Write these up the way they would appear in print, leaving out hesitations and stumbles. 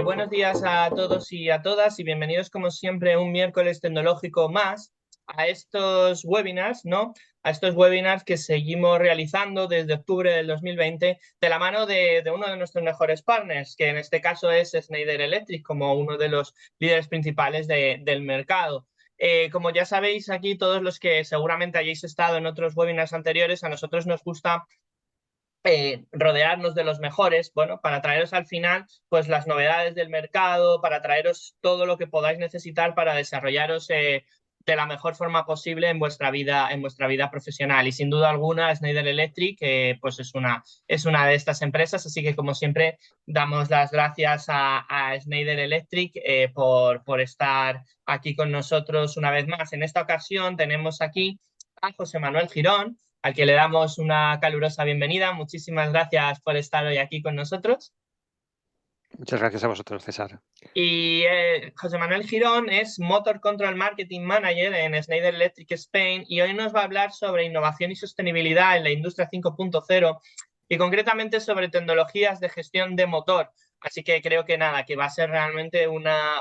Buenos días a todos y a todas y bienvenidos como siempre un miércoles tecnológico más a estos webinars, ¿no? A estos webinars que seguimos realizando desde octubre del 2020 de la mano de uno de nuestros mejores partners, que en este caso es Schneider Electric, como uno de los líderes principales del mercado. Como ya sabéis aquí, todos los que seguramente hayáis estado en otros webinars anteriores, a nosotros nos gusta rodearnos de los mejores, bueno, para traeros al final pues las novedades del mercado, para traeros todo lo que podáis necesitar para desarrollaros de la mejor forma posible en vuestra vida profesional. Y sin duda alguna, Schneider Electric pues es una de estas empresas, así que como siempre damos las gracias a Schneider Electric por estar aquí con nosotros una vez más. En esta ocasión tenemos aquí a José Manuel Girón, al que le damos una calurosa bienvenida. Muchísimas gracias por estar hoy aquí con nosotros. Muchas gracias a vosotros, César. Y José Manuel Girón es Motor Control Marketing Manager en Schneider Electric Spain y hoy nos va a hablar sobre innovación y sostenibilidad en la industria 5.0 y concretamente sobre tecnologías de gestión de motor. Así que creo que nada, que va a ser realmente una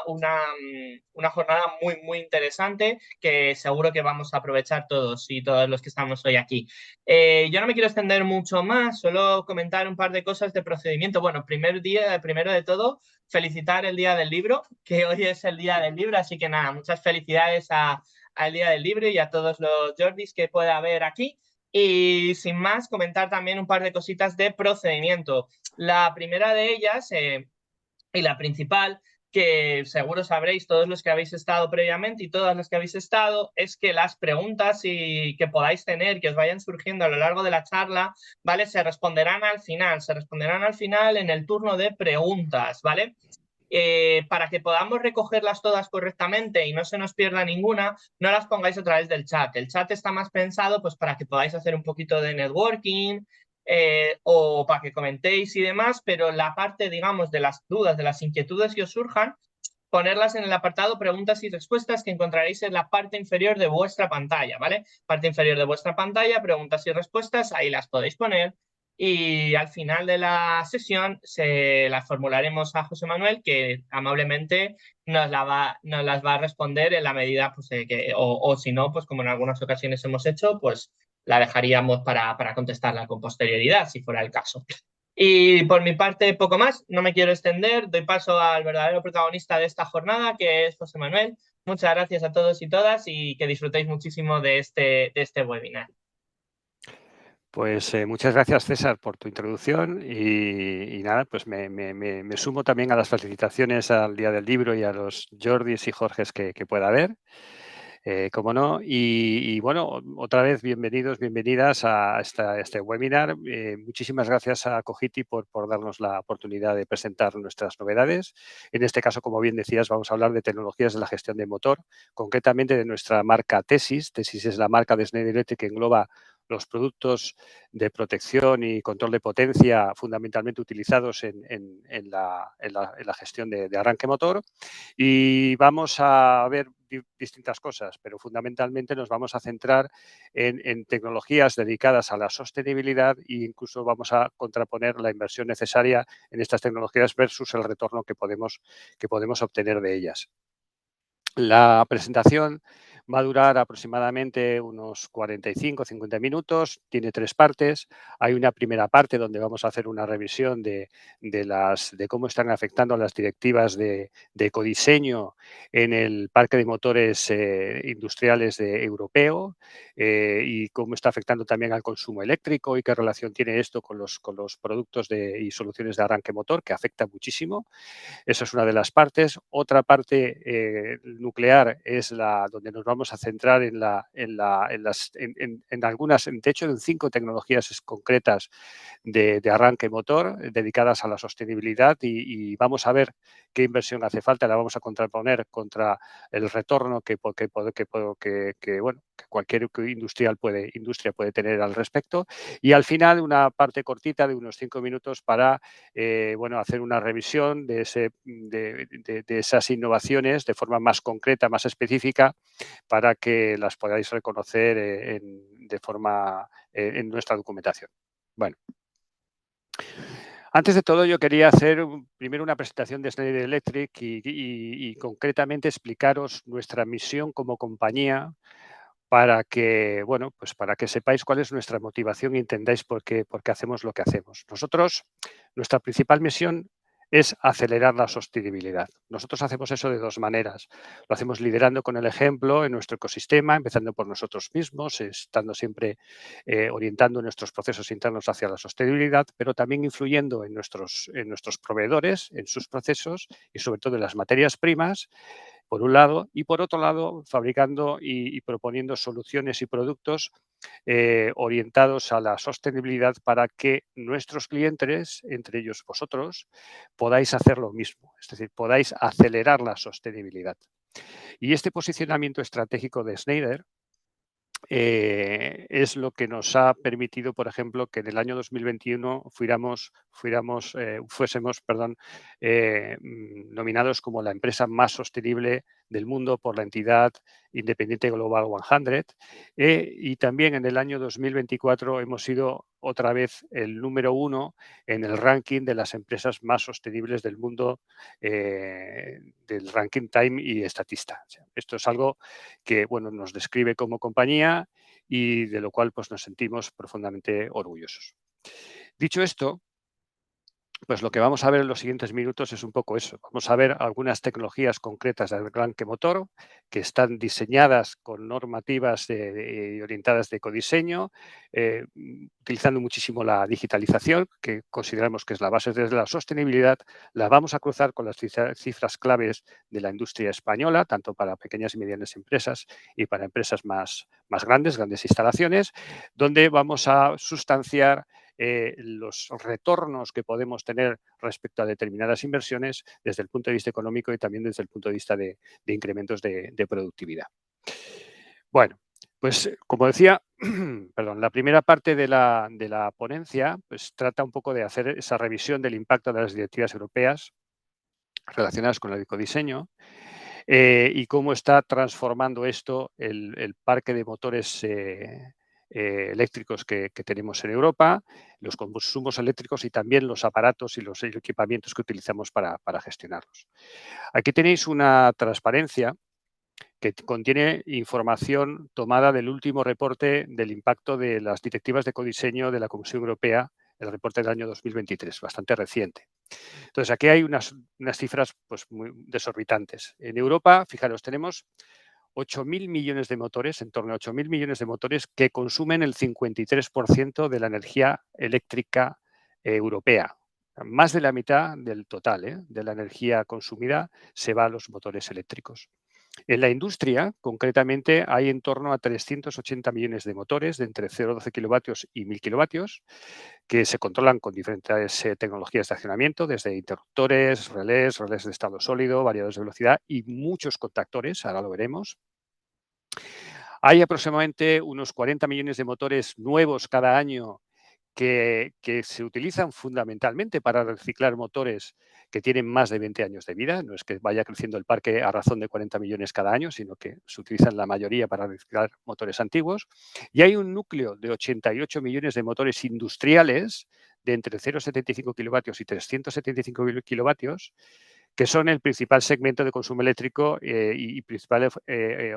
jornada muy, muy interesante que seguro que vamos a aprovechar todos y todos los que estamos hoy aquí. Yo no me quiero extender mucho más, solo comentar un par de cosas de procedimiento. Bueno, primero de todo, felicitar el Día del Libro, que hoy es el Día del Libro, así que nada, muchas felicidades al Día del Libro y a todos los Jordis que pueda haber aquí. Y sin más, comentar también un par de cositas de procedimiento. La primera de ellas, y la principal, que seguro sabréis todos los que habéis estado previamente y todas las que habéis estado, es que las preguntas que podáis tener, que os vayan surgiendo a lo largo de la charla, ¿vale? Se responderán al final en el turno de preguntas, ¿vale? Para que podamos recogerlas todas correctamente y no se nos pierda ninguna, no las pongáis a través del chat. El chat está más pensado pues para que podáis hacer un poquito de networking o para que comentéis y demás, pero la parte, digamos, de las dudas, de las inquietudes que os surjan, ponerlas en el apartado preguntas y respuestas que encontraréis en la parte inferior de vuestra pantalla, ¿vale? Parte inferior de vuestra pantalla, preguntas y respuestas, ahí las podéis poner y al final de la sesión se las formularemos a José Manuel, que amablemente nos las va a responder en la medida pues, o si no, pues como en algunas ocasiones hemos hecho, pues la dejaríamos para contestarla con posterioridad, si fuera el caso. Y por mi parte, poco más, no me quiero extender, doy paso al verdadero protagonista de esta jornada, que es José Manuel. Muchas gracias a todos y todas y que disfrutéis muchísimo de este webinar. Pues muchas gracias, César, por tu introducción y nada, pues me sumo también a las felicitaciones al Día del Libro y a los Jordis y Jorges que pueda haber, como no. Y bueno, otra vez bienvenidos, bienvenidas a este webinar. Muchísimas gracias a Cogiti por darnos la oportunidad de presentar nuestras novedades. En este caso, como bien decías, vamos a hablar de tecnologías de la gestión de motor, concretamente de nuestra marca Tesis. Tesis es la marca de Schneider Electric que engloba los productos de protección y control de potencia fundamentalmente utilizados en la gestión de arranque motor. Y vamos a ver distintas cosas, pero fundamentalmente nos vamos a centrar en tecnologías dedicadas a la sostenibilidad e incluso vamos a contraponer la inversión necesaria en estas tecnologías versus el retorno que podemos obtener de ellas. La presentación va a durar aproximadamente unos 45-50 minutos, tiene 3 partes. Hay una primera parte donde vamos a hacer una revisión de cómo están afectando las directivas de ecodiseño en el parque de motores industriales europeo y cómo está afectando también al consumo eléctrico y qué relación tiene esto con los productos y soluciones de arranque motor, que afecta muchísimo. Eso es una de las partes. Otra parte nuclear es la donde nos vamos a centrar en algunas, de hecho, en 5 tecnologías concretas de arranque motor dedicadas a la sostenibilidad y vamos a ver qué inversión hace falta. La vamos a contraponer contra el retorno que cualquier industria puede tener al respecto. Y al final, una parte cortita de unos 5 minutos para hacer una revisión de esas innovaciones de forma más concreta, más específica, para que las podáis reconocer en nuestra documentación. Bueno, Antes de todo, yo quería hacer primero una presentación de Schneider Electric y concretamente explicaros nuestra misión como compañía para que, bueno, pues para que sepáis cuál es nuestra motivación y entendáis por qué hacemos lo que hacemos. Nosotros, nuestra principal misión es acelerar la sostenibilidad. Nosotros hacemos eso de dos maneras. Lo hacemos liderando con el ejemplo en nuestro ecosistema, empezando por nosotros mismos, estando siempre orientando nuestros procesos internos hacia la sostenibilidad, pero también influyendo en nuestros proveedores, en sus procesos y sobre todo en las materias primas, por un lado, y por otro lado, fabricando y proponiendo soluciones y productos orientados a la sostenibilidad para que nuestros clientes, entre ellos vosotros, podáis hacer lo mismo, es decir, podáis acelerar la sostenibilidad. Y este posicionamiento estratégico de Schneider es lo que nos ha permitido, por ejemplo, que en el año 2021 fuésemos nominados como la empresa más sostenible del mundo por la entidad independiente Global 100. Y también en el año 2024 hemos sido otra vez el número 1 en el ranking de las empresas más sostenibles del mundo, del ranking Time y Statista. O sea, esto es algo que, bueno, nos describe como compañía y de lo cual pues, nos sentimos profundamente orgullosos. Dicho esto, pues lo que vamos a ver en los siguientes minutos es un poco eso. Vamos a ver algunas tecnologías concretas del arranque motor que están diseñadas con normativas orientadas de ecodiseño, utilizando muchísimo la digitalización, que consideramos que es la base de la sostenibilidad. La vamos a cruzar con las cifras claves de la industria española, tanto para pequeñas y medianas empresas y para empresas más grandes instalaciones, donde vamos a sustanciar los retornos que podemos tener respecto a determinadas inversiones desde el punto de vista económico y también desde el punto de vista de incrementos de productividad. Bueno, pues como decía, perdón, la primera parte de la ponencia pues, trata un poco de hacer esa revisión del impacto de las directivas europeas relacionadas con el ecodiseño y cómo está transformando esto el parque de motores eléctricos que tenemos en Europa, los consumos eléctricos y también los aparatos y los equipamientos que utilizamos para gestionarlos. Aquí tenéis una transparencia que contiene información tomada del último reporte del impacto de las directivas de ecodiseño de la Comisión Europea, el reporte del año 2023, bastante reciente. Entonces, aquí hay unas cifras pues, muy desorbitantes. En Europa, fijaros, tenemos 8.000 millones de motores, en torno a 8.000 millones de motores que consumen el 53% de la energía eléctrica europea. Más de la mitad del total de la energía consumida se va a los motores eléctricos. En la industria, concretamente, hay en torno a 380 millones de motores de entre 0,12 kilovatios y 1.000 kilovatios que se controlan con diferentes tecnologías de accionamiento, desde interruptores, relés de estado sólido, variadores de velocidad y muchos contactores, ahora lo veremos. Hay aproximadamente unos 40 millones de motores nuevos cada año que se utilizan fundamentalmente para reciclar motores que tienen más de 20 años de vida. No es que vaya creciendo el parque a razón de 40 millones cada año, sino que se utilizan la mayoría para reciclar motores antiguos. Y hay un núcleo de 88 millones de motores industriales de entre 0,75 kilovatios y 375 kilovatios, que son el principal segmento de consumo eléctrico y principal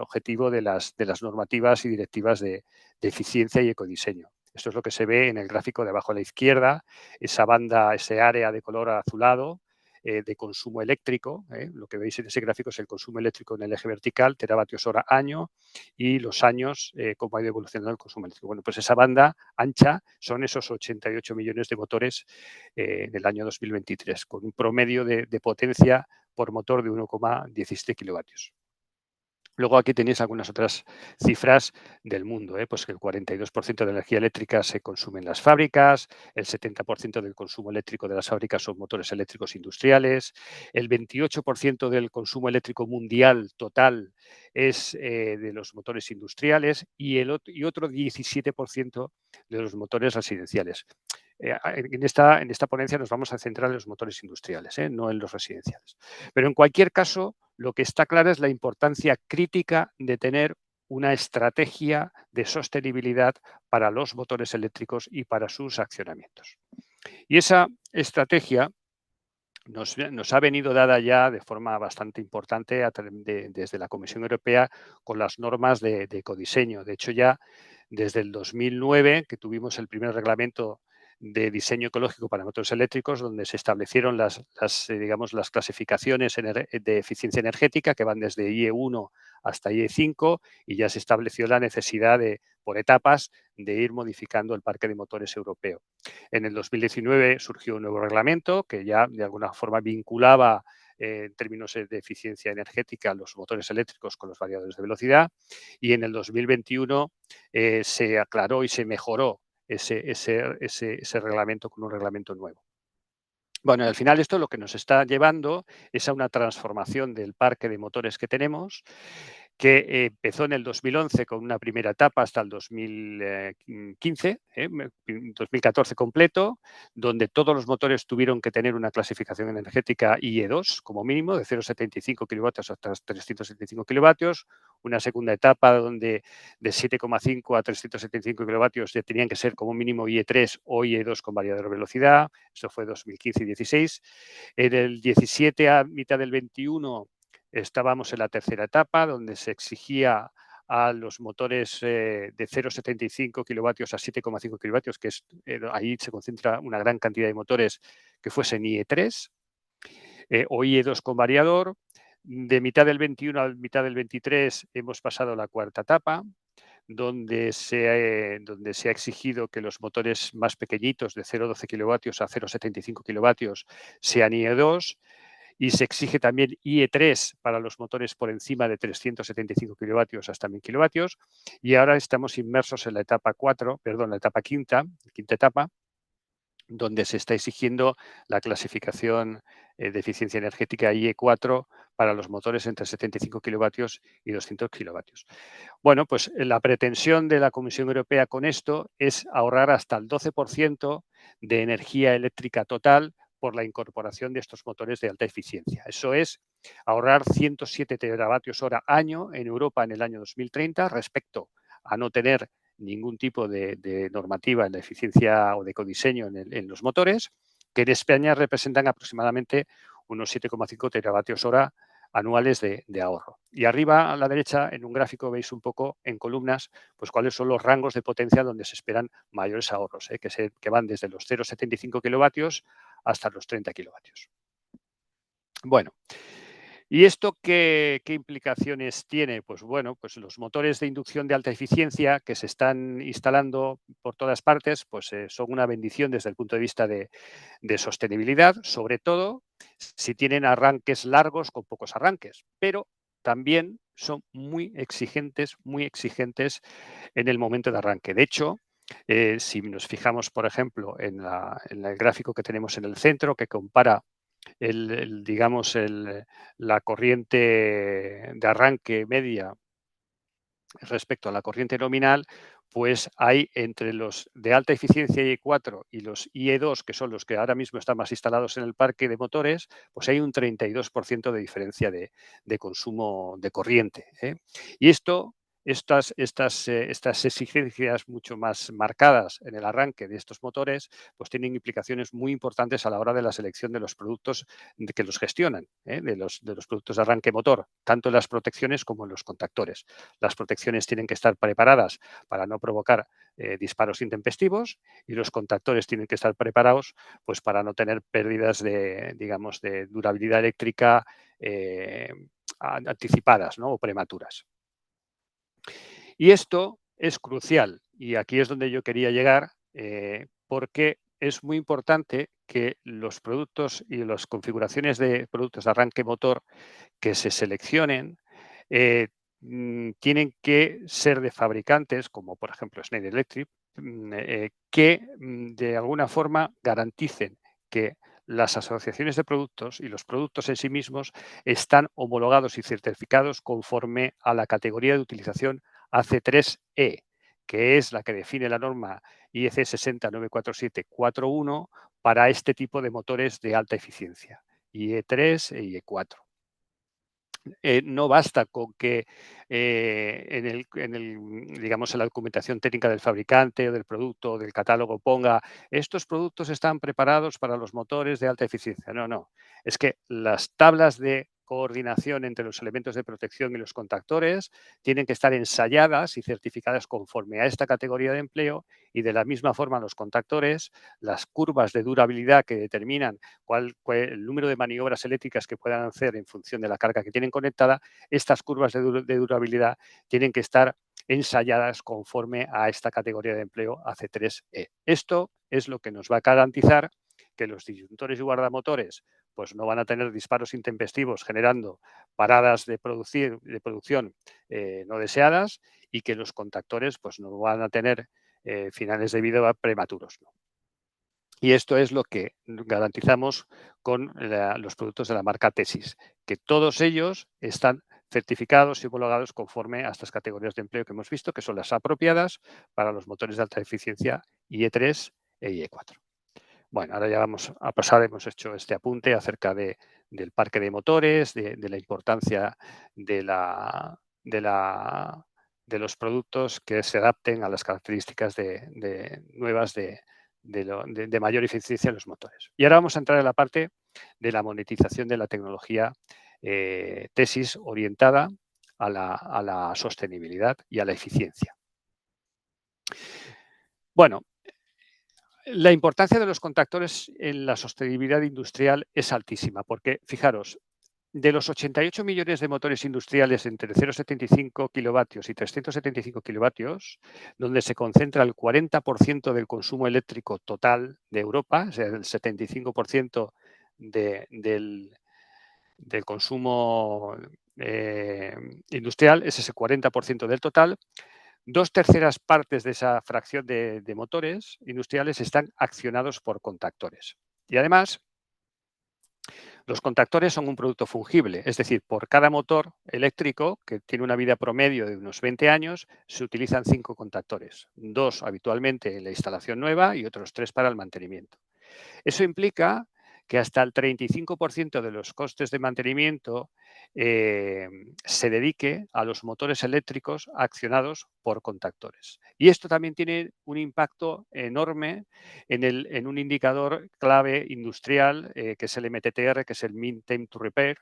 objetivo de las normativas y directivas de eficiencia y ecodiseño. Esto es lo que se ve en el gráfico de abajo a la izquierda, esa banda, ese área de color azulado de consumo eléctrico. Lo que veis en ese gráfico es el consumo eléctrico en el eje vertical, teravatios hora año, y los años, cómo ha ido evolucionando el consumo eléctrico. Bueno, pues esa banda ancha son esos 88 millones de motores en el año 2023, con un promedio de potencia por motor de 1,17 kilovatios. Luego aquí tenéis algunas otras cifras del mundo, pues que el 42% de energía eléctrica se consume en las fábricas, el 70% del consumo eléctrico de las fábricas son motores eléctricos industriales, el 28% del consumo eléctrico mundial total es de los motores industriales y otro 17% de los motores residenciales. En esta ponencia nos vamos a centrar en los motores industriales, no en los residenciales. Pero en cualquier caso, lo que está claro es la importancia crítica de tener una estrategia de sostenibilidad para los motores eléctricos y para sus accionamientos. Y esa estrategia nos ha venido dada ya de forma bastante importante desde la Comisión Europea con las normas de ecodiseño. De hecho, ya desde el 2009, que tuvimos el primer reglamento de diseño ecológico para motores eléctricos, donde se establecieron digamos, las clasificaciones de eficiencia energética que van desde IE1 hasta IE5, y ya se estableció la necesidad por etapas, de ir modificando el parque de motores europeo. En el 2019 surgió un nuevo reglamento que ya de alguna forma vinculaba en términos de eficiencia energética los motores eléctricos con los variadores de velocidad, y en el 2021 se aclaró y se mejoró ese reglamento con un reglamento nuevo. Bueno, al final esto lo que nos está llevando es a una transformación del parque de motores que tenemos, que empezó en el 2011 con una primera etapa hasta el 2015, 2014 completo, donde todos los motores tuvieron que tener una clasificación energética IE2 como mínimo, de 0,75 kilovatios hasta 375 kilovatios. Una segunda etapa donde de 7,5 a 375 kilovatios ya tenían que ser como mínimo IE3 o IE2 con variador de velocidad. Esto fue 2015 y 16. En el 17, a mitad del 21, estábamos en la tercera etapa, donde se exigía a los motores de 0,75 kilovatios a 7,5 kilovatios, que ahí se concentra una gran cantidad de motores que fuesen IE3 o IE2 con variador. De mitad del 21 a mitad del 23 hemos pasado a la cuarta etapa, donde se ha exigido que los motores más pequeñitos, de 0,12 kilovatios a 0,75 kilovatios, sean IE2. Y se exige también IE3 para los motores por encima de 375 kilovatios hasta 1000 kilovatios. Y ahora estamos inmersos en la etapa quinta etapa, donde se está exigiendo la clasificación de eficiencia energética IE4 para los motores entre 75 kilovatios y 200 kilovatios. Bueno, pues la pretensión de la Comisión Europea con esto es ahorrar hasta el 12% de energía eléctrica total por la incorporación de estos motores de alta eficiencia. Eso es ahorrar 107 teravatios hora año en Europa en el año 2030 respecto a no tener ningún tipo de normativa en la eficiencia o de ecodiseño en los motores, que en España representan aproximadamente unos 7,5 teravatios hora anuales de ahorro. Y arriba a la derecha, en un gráfico, veis un poco en columnas, pues cuáles son los rangos de potencia donde se esperan mayores ahorros, que van desde los 0,75 kilovatios hasta los 30 kilovatios. Bueno, ¿y esto qué implicaciones tiene? Pues bueno, pues los motores de inducción de alta eficiencia que se están instalando por todas partes, pues son una bendición desde el punto de vista de sostenibilidad, sobre todo si tienen arranques largos con pocos arranques, pero también son muy exigentes en el momento de arranque. De hecho, si nos fijamos, por ejemplo, en el gráfico que tenemos en el centro, que compara digamos, la corriente de arranque media respecto a la corriente nominal, pues hay entre los de alta eficiencia IE4 y los IE2, que son los que ahora mismo están más instalados en el parque de motores, pues hay un 32% de diferencia de consumo de corriente. Y estas exigencias mucho más marcadas en el arranque de estos motores, pues tienen implicaciones muy importantes a la hora de la selección de los productos que los gestionan, de los productos de arranque motor, tanto en las protecciones como en los contactores. Las protecciones tienen que estar preparadas para no provocar disparos intempestivos, y los contactores tienen que estar preparados pues para no tener pérdidas digamos, de durabilidad eléctrica anticipadas, ¿no? O prematuras. Y esto es crucial, y aquí es donde yo quería llegar, porque es muy importante que los productos y las configuraciones de productos de arranque motor que se seleccionen tienen que ser de fabricantes, como por ejemplo Schneider Electric, que de alguna forma garanticen que las asociaciones de productos y los productos en sí mismos están homologados y certificados conforme a la categoría de utilización AC3E, que es la que define la norma IEC 6094741 para este tipo de motores de alta eficiencia, IE3 e IE4. no basta con que digamos, en la documentación técnica del fabricante o del producto o del catálogo ponga estos productos están preparados para los motores de alta eficiencia. No, no. Es que las tablas de coordinación entre los elementos de protección y los contactores tienen que estar ensayadas y certificadas conforme a esta categoría de empleo, y de la misma forma los contactores, las curvas de durabilidad que determinan el número de maniobras eléctricas que puedan hacer en función de la carga que tienen conectada, estas curvas de durabilidad tienen que estar ensayadas conforme a esta categoría de empleo AC3E. Esto es lo que nos va a garantizar que los disyuntores y guardamotores pues no van a tener disparos intempestivos generando paradas de producción no deseadas, y que los contactores pues no van a tener finales de vida prematuros, ¿no? Y esto es lo que garantizamos con los productos de la marca Tesis, que todos ellos están certificados y homologados conforme a estas categorías de empleo que hemos visto, que son las apropiadas para los motores de alta eficiencia IE3 e IE4. Bueno, ahora ya vamos a pasar, hemos hecho este apunte acerca del parque de motores, de la importancia de los productos que se adapten a las características nuevas de mayor eficiencia en los motores. Y ahora vamos a entrar en la parte de la monetización de la tecnología Tesis orientada a la sostenibilidad y a la eficiencia. Bueno, la importancia de los contactores en la sostenibilidad industrial es altísima, porque fijaros, de los 88 millones de motores industriales entre 0,75 kilovatios y 375 kilovatios, donde se concentra el 40% del consumo eléctrico total de Europa, o sea, el 75% del consumo industrial, es ese 40% del total. 2/3 partes de esa fracción de motores industriales están accionados por contactores. Y además, los contactores son un producto fungible, es decir, por cada motor eléctrico, que tiene una vida promedio de unos 20 años, se utilizan 5 contactores, 2 habitualmente en la instalación nueva y otros 3 para el mantenimiento. Eso implica que hasta el 35% de los costes de mantenimiento se dedique a los motores eléctricos accionados por contactores. Y esto también tiene un impacto enorme en un indicador clave industrial, que es el MTTR, que es el Mean Time to Repair,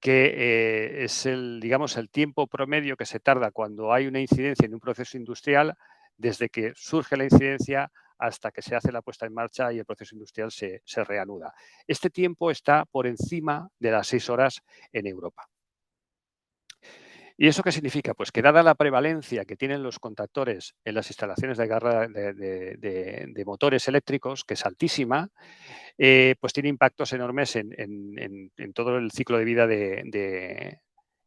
que es digamos, el tiempo promedio que se tarda cuando hay una incidencia en un proceso industrial, desde que surge la incidencia hasta que se hace la puesta en marcha y el proceso industrial se reanuda. Este tiempo está por encima de las 6 horas en Europa. ¿Y eso qué significa? Pues que dada la prevalencia que tienen los contactores en las instalaciones de motores eléctricos, que es altísima, pues tiene impactos enormes en todo el ciclo de vida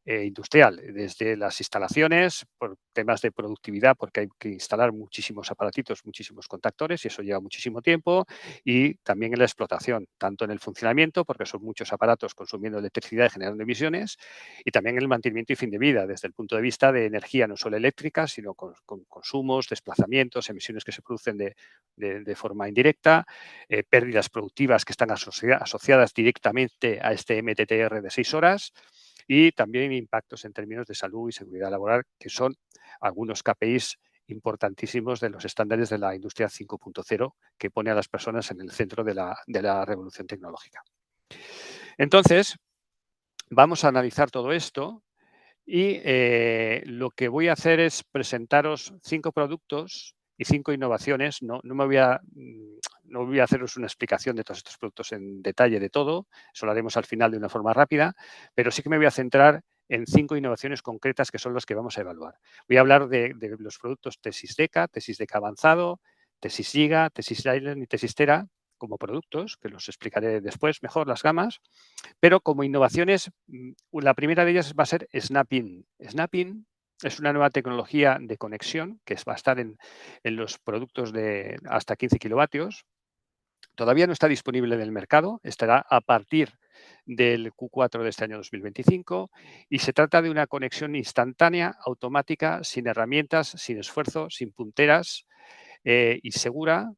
industrial, desde las instalaciones, por temas de productividad, porque hay que instalar muchísimos aparatitos, muchísimos contactores, y eso lleva muchísimo tiempo, y también en la explotación, tanto en el funcionamiento, porque son muchos aparatos consumiendo electricidad y generando emisiones, y también en el mantenimiento y fin de vida, desde el punto de vista de energía no solo eléctrica, sino con consumos, desplazamientos, emisiones que se producen de forma indirecta, pérdidas productivas que están asociadas directamente a este MTTR de 6 horas, y también impactos en términos de salud y seguridad laboral, que son algunos KPIs importantísimos de los estándares de la industria 5.0, que pone a las personas en el centro de la revolución tecnológica. Entonces, vamos a analizar todo esto, y lo que voy a hacer es presentaros 5 productos y 5 innovaciones. No voy a haceros una explicación de todos estos productos en detalle de todo, eso lo haremos al final de una forma rápida, pero sí que me voy a centrar en 5 innovaciones concretas que son las que vamos a evaluar. Voy a hablar de los productos Tesis Deca Avanzado, Tesis Giga, Tesis Island y Tesis Tera como productos, que los explicaré después mejor, las gamas, pero como innovaciones, la primera de ellas va a ser Snap-in. Snap-in es una nueva tecnología de conexión que va a estar en los productos de hasta 15 kilovatios. Todavía no está disponible en el mercado, estará a partir del Q4 de este año 2025, y se trata de una conexión instantánea, automática, sin herramientas, sin esfuerzo, sin punteras, y segura,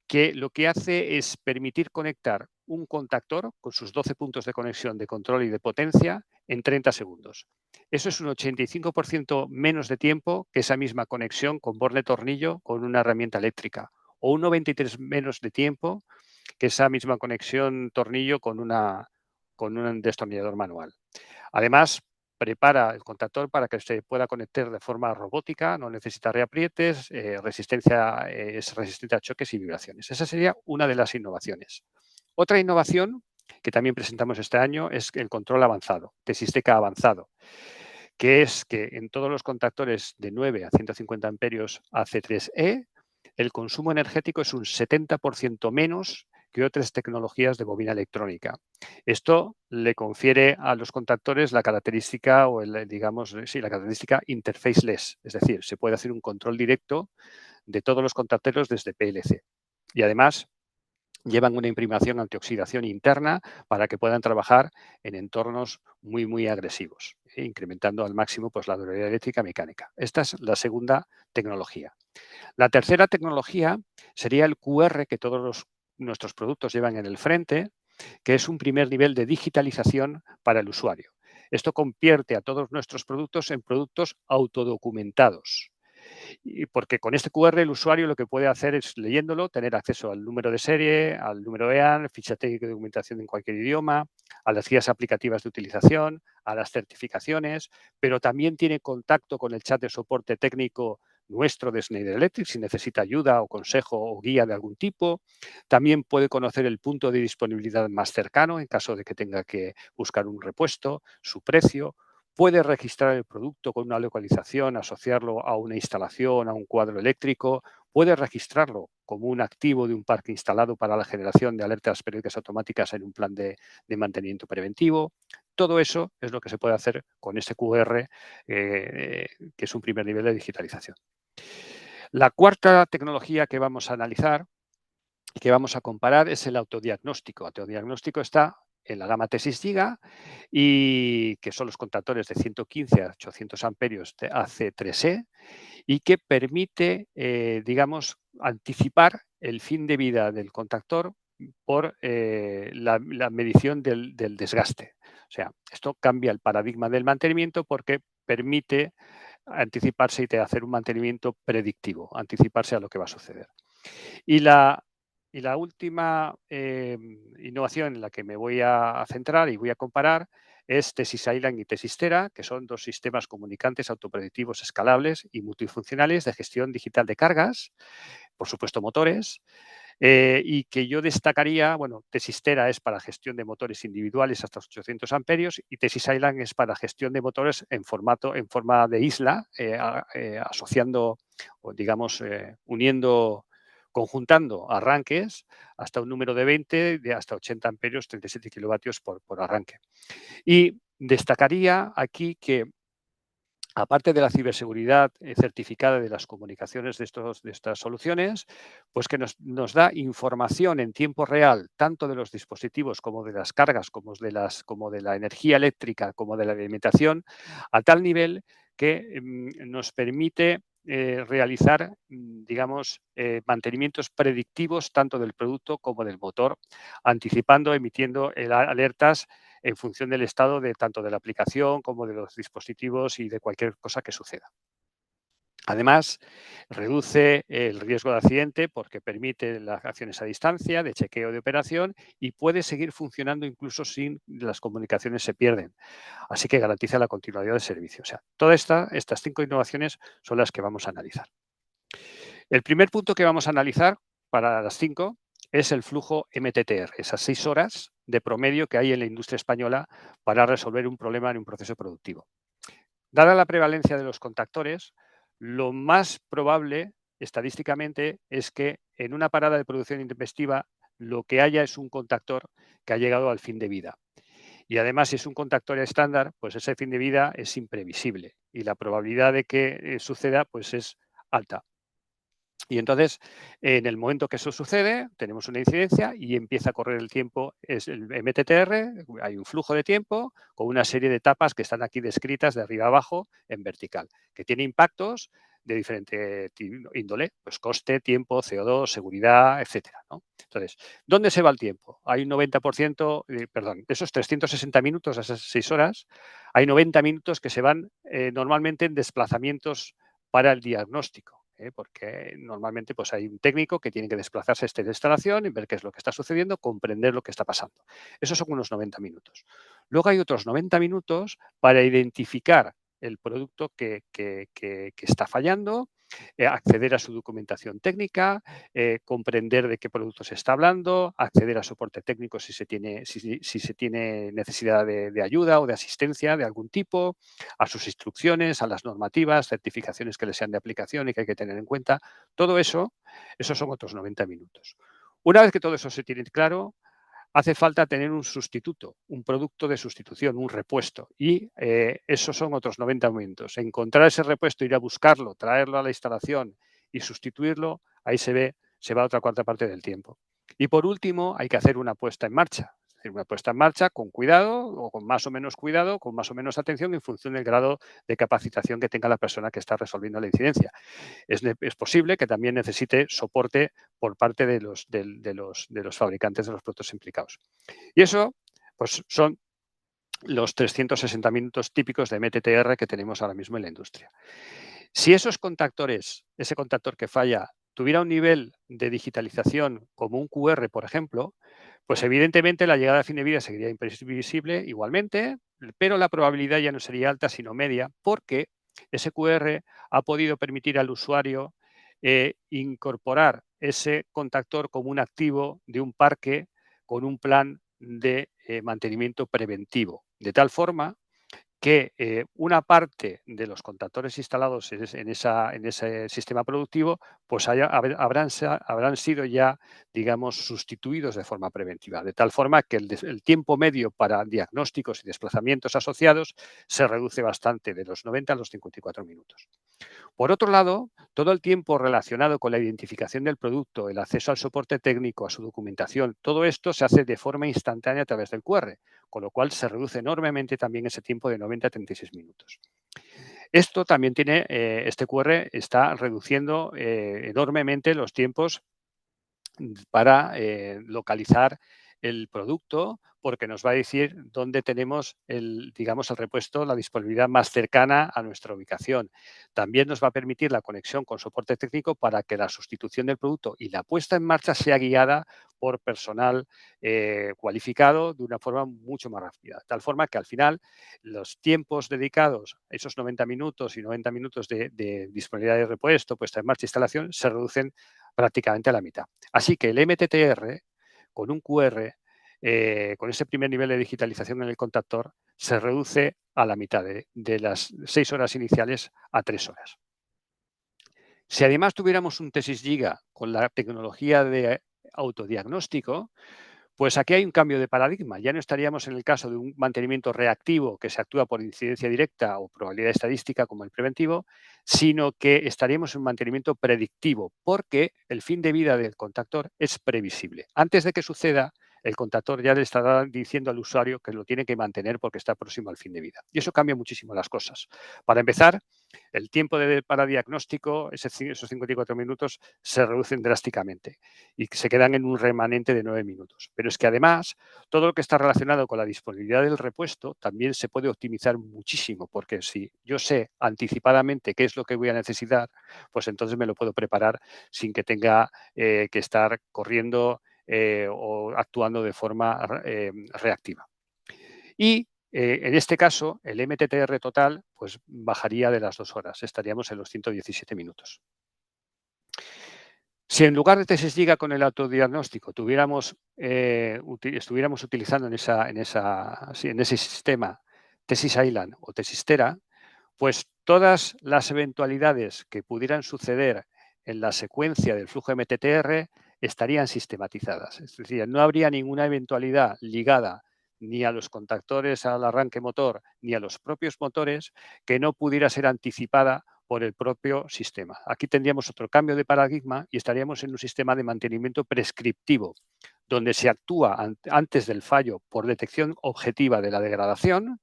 que lo que hace es permitir conectar un contactor con sus 12 puntos de conexión de control y de potencia en 30 segundos. Eso es un 85% menos de tiempo que esa misma conexión con borne-tornillo con una herramienta eléctrica, o un 93% menos de tiempo que esa misma conexión tornillo con un destornillador manual. Además, prepara el contactor para que se pueda conectar de forma robótica, no necesita reaprietes, es resistente a choques y vibraciones. Esa sería una de las innovaciones. Otra innovación que también presentamos este año es el control avanzado, Tesisteka avanzado, que es que en todos los contactores de 9 a 150 amperios AC3E, el consumo energético es un 70% menos que otras tecnologías de bobina electrónica. Esto le confiere a los contactores la característica la característica interfaceless, es decir, se puede hacer un control directo de todos los contacteros desde PLC. Y además llevan una imprimación antioxidación interna para que puedan trabajar en entornos muy agresivos, incrementando al máximo pues, la durabilidad eléctrica mecánica. Esta es la segunda tecnología. La tercera tecnología sería el QR que todos nuestros productos llevan en el frente, que es un primer nivel de digitalización para el usuario. Esto convierte a todos nuestros productos en productos autodocumentados. Y porque con este QR el usuario lo que puede hacer es, leyéndolo, tener acceso al número de serie, al número EAN, ficha técnica de documentación en cualquier idioma, a las guías aplicativas de utilización, a las certificaciones, pero también tiene contacto con el chat de soporte técnico nuestro de Schneider Electric si necesita ayuda o consejo o guía de algún tipo. También puede conocer el punto de disponibilidad más cercano en caso de que tenga que buscar un repuesto, su precio. Puede registrar el producto con una localización, asociarlo a una instalación, a un cuadro eléctrico. Puede registrarlo como un activo de un parque instalado para la generación de alertas periódicas automáticas en un plan de mantenimiento preventivo. Todo eso es lo que se puede hacer con este QR, que es un primer nivel de digitalización. La cuarta tecnología que vamos a analizar y que vamos a comparar es el autodiagnóstico. El autodiagnóstico está en la gama T6 Giga y que son los contactores de 115 a 800 amperios de AC3E y que permite, anticipar el fin de vida del contactor por la medición del desgaste. O sea, esto cambia el paradigma del mantenimiento porque permite anticiparse y hacer un mantenimiento predictivo, anticiparse a lo que va a suceder. Y la última innovación en la que me voy a centrar y voy a comparar es Tesis Island y Tesistera, que son dos sistemas comunicantes autopredictivos escalables y multifuncionales de gestión digital de cargas, por supuesto motores, y que yo destacaría, bueno, Tesistera es para gestión de motores individuales hasta 800 amperios y Tesis Island es para gestión de motores en forma de isla, asociando o uniendo, conjuntando arranques hasta un número de 20, de hasta 80 amperios, 37 kilovatios por arranque. Y destacaría aquí que, aparte de la ciberseguridad certificada de las comunicaciones de estas soluciones, pues que nos da información en tiempo real, tanto de los dispositivos como de las cargas, como de la energía eléctrica, como de la alimentación, a tal nivel que nos permite realizar, mantenimientos predictivos tanto del producto como del motor, anticipando, emitiendo alertas en función del estado de tanto de la aplicación como de los dispositivos y de cualquier cosa que suceda. Además, reduce el riesgo de accidente porque permite las acciones a distancia, de chequeo de operación y puede seguir funcionando incluso sin las comunicaciones se pierden. Así que garantiza la continuidad del servicio. O sea, todas estas 5 innovaciones son las que vamos a analizar. El primer punto que vamos a analizar para las 5 es el flujo MTTR, esas 6 horas de promedio que hay en la industria española para resolver un problema en un proceso productivo. Dada la prevalencia de los contactores, lo más probable estadísticamente es que en una parada de producción intempestiva lo que haya es un contactor que ha llegado al fin de vida. Y además, si es un contactor estándar, pues ese fin de vida es imprevisible y la probabilidad de que suceda pues es alta. Y entonces, en el momento que eso sucede, tenemos una incidencia y empieza a correr el tiempo, es el MTTR, hay un flujo de tiempo con una serie de etapas que están aquí descritas de arriba a abajo en vertical, que tiene impactos de diferente índole, pues coste, tiempo, CO2, seguridad, etcétera, ¿no? Entonces, ¿dónde se va el tiempo? Hay un 90%, perdón, de esos 360 minutos a esas 6 horas, hay 90 minutos que se van normalmente en desplazamientos para el diagnóstico, porque normalmente pues, hay un técnico que tiene que desplazarse a esta instalación y ver qué es lo que está sucediendo, comprender lo que está pasando. Esos son unos 90 minutos. Luego hay otros 90 minutos para identificar el producto que está fallando, acceder a su documentación técnica, comprender de qué producto se está hablando, acceder a soporte técnico si se tiene necesidad de ayuda o de asistencia de algún tipo, a sus instrucciones, a las normativas, certificaciones que les sean de aplicación y que hay que tener en cuenta. Todo eso, esos son otros 90 minutos. Una vez que todo eso se tiene claro, hace falta tener un sustituto, un producto de sustitución, un repuesto. Y esos son otros 90 minutos. Encontrar ese repuesto, ir a buscarlo, traerlo a la instalación y sustituirlo, ahí se va otra cuarta parte del tiempo. Y por último, hay que hacer una puesta en marcha. Una puesta en marcha con cuidado o con más o menos cuidado, con más o menos atención en función del grado de capacitación que tenga la persona que está resolviendo la incidencia. Es posible que también necesite soporte por parte de los fabricantes de los productos implicados. Y eso, pues son los 360 minutos típicos de MTTR que tenemos ahora mismo en la industria. Si esos contactores, ese contactor que falla, tuviera un nivel de digitalización como un QR, por ejemplo, pues evidentemente la llegada a fin de vida seguiría imprevisible igualmente, pero la probabilidad ya no sería alta, sino media, porque ese QR ha podido permitir al usuario incorporar ese contactor como un activo de un parque con un plan de mantenimiento preventivo, de tal forma que una parte de los contactores instalados en ese sistema productivo pues habrán sido ya, digamos, sustituidos de forma preventiva, de tal forma que el tiempo medio para diagnósticos y desplazamientos asociados se reduce bastante, de los 90 a los 54 minutos. Por otro lado, todo el tiempo relacionado con la identificación del producto, el acceso al soporte técnico, a su documentación, todo esto se hace de forma instantánea a través del QR, con lo cual se reduce enormemente también ese tiempo de 90 a 36 minutos. Esto también tiene, este QR está reduciendo enormemente los tiempos para localizar el producto, porque nos va a decir dónde tenemos el repuesto, la disponibilidad más cercana a nuestra ubicación. También nos va a permitir la conexión con soporte técnico para que la sustitución del producto y la puesta en marcha sea guiada por personal cualificado de una forma mucho más rápida. De tal forma que al final los tiempos dedicados, esos 90 minutos y 90 minutos de disponibilidad de repuesto, puesta en marcha e instalación, se reducen prácticamente a la mitad. Así que el MTTR, con un QR, con ese primer nivel de digitalización en el contactor, se reduce a la mitad de las 6 horas iniciales a 3 horas. Si además tuviéramos un Tesis Giga con la tecnología de autodiagnóstico, pues aquí hay un cambio de paradigma. Ya no estaríamos en el caso de un mantenimiento reactivo que se actúa por incidencia directa o probabilidad estadística como el preventivo, sino que estaríamos en un mantenimiento predictivo porque el fin de vida del contactor es previsible. Antes de que suceda, el contactor ya le estará diciendo al usuario que lo tiene que mantener porque está próximo al fin de vida. Y eso cambia muchísimo las cosas. Para empezar, el tiempo para diagnóstico, esos 54 minutos, se reducen drásticamente y se quedan en un remanente de 9 minutos. Pero es que además, todo lo que está relacionado con la disponibilidad del repuesto también se puede optimizar muchísimo, porque si yo sé anticipadamente qué es lo que voy a necesitar, pues entonces me lo puedo preparar sin que tenga que estar corriendo o actuando de forma reactiva. Y en este caso, el MTTR total pues, bajaría de las 2 horas, estaríamos en los 117 minutos. Si en lugar de Tesis Giga con el autodiagnóstico estuviéramos utilizando en ese sistema Tesis Island o Tesistera, pues todas las eventualidades que pudieran suceder en la secuencia del flujo MTTR estarían sistematizadas. Es decir, no habría ninguna eventualidad ligada ni a los contactores al arranque motor ni a los propios motores que no pudiera ser anticipada por el propio sistema. Aquí tendríamos otro cambio de paradigma y estaríamos en un sistema de mantenimiento prescriptivo, donde se actúa antes del fallo por detección objetiva de la degradación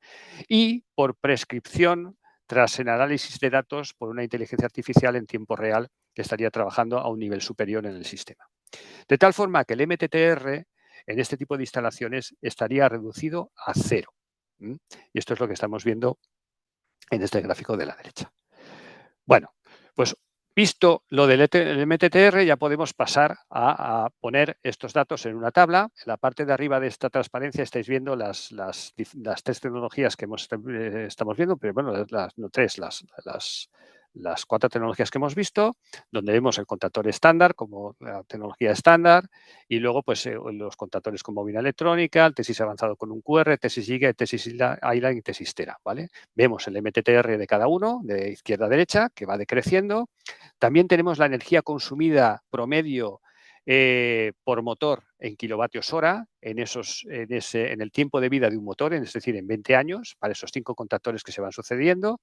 y por prescripción tras el análisis de datos por una inteligencia artificial en tiempo real que estaría trabajando a un nivel superior en el sistema. De tal forma que el MTTR en este tipo de instalaciones estaría reducido a 0. Y esto es lo que estamos viendo en este gráfico de la derecha. Bueno, pues visto lo del MTTR, ya podemos pasar a poner estos datos en una tabla. En la parte de arriba de esta transparencia estáis viendo las 3 tecnologías que estamos viendo, pero bueno, las 4 tecnologías que hemos visto, donde vemos el contactor estándar como la tecnología estándar y luego pues los contactores con bobina electrónica, el tesis avanzado con un QR, tesis Giga, tesis Island y tesis Tera, ¿vale? Vemos el MTTR de cada uno, de izquierda a derecha, que va decreciendo. También tenemos la energía consumida promedio por motor en kilovatios hora en el tiempo de vida de un motor, es decir, en 20 años, para esos 5 contactores que se van sucediendo,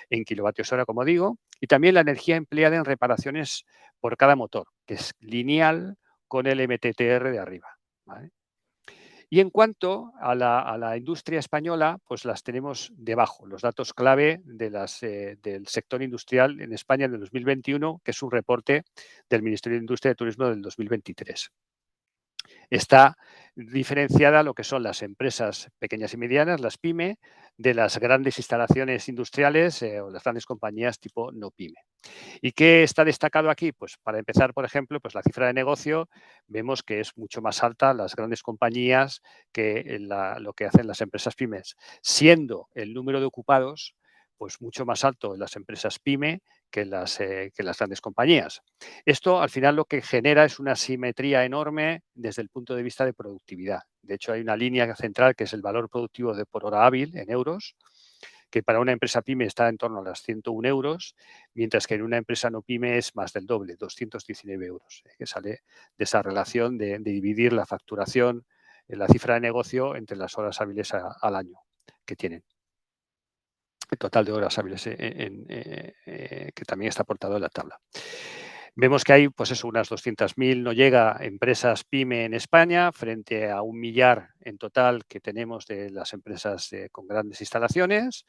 en kilovatios hora, como digo, y también la energía empleada en reparaciones por cada motor, que es lineal con el MTTR de arriba, ¿vale? Y en cuanto a la industria española, pues las tenemos debajo, los datos clave del sector industrial en España en el 2021, que es un reporte del Ministerio de Industria y Turismo del 2023. Está diferenciada lo que son las empresas pequeñas y medianas, las PYME, de las grandes instalaciones industriales o las grandes compañías tipo no PYME. ¿Y qué está destacado aquí? Pues para empezar, por ejemplo, pues la cifra de negocio vemos que es mucho más alta las grandes compañías que lo que hacen las empresas pymes, siendo el número de ocupados pues mucho más alto en las empresas pyme que las grandes compañías. Esto al final lo que genera es una simetría enorme desde el punto de vista de productividad. De hecho, hay una línea central que es el valor productivo por hora hábil en euros, que para una empresa pyme está en torno a las 101 euros, mientras que en una empresa no pyme es más del doble, 219 euros, que sale de esa relación de dividir la facturación, la cifra de negocio entre las horas hábiles al año que tienen. El total de horas hábiles que también está aportado en la tabla. Vemos que hay, pues eso, unas 200.000, no llega, empresas PYME en España, frente a 1 millar en total que tenemos de las empresas con grandes instalaciones.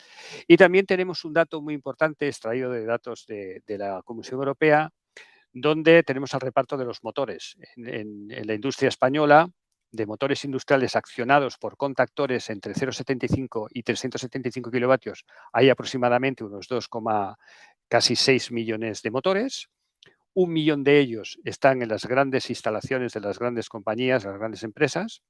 Y también tenemos un dato muy importante extraído de datos de la Comisión Europea, donde tenemos el reparto de los motores. En la industria española, de motores industriales accionados por contactores entre 0,75 y 375 kilovatios, hay aproximadamente unos casi 6 millones de motores. 1 millón de ellos están en las grandes instalaciones de las grandes compañías, las grandes empresas,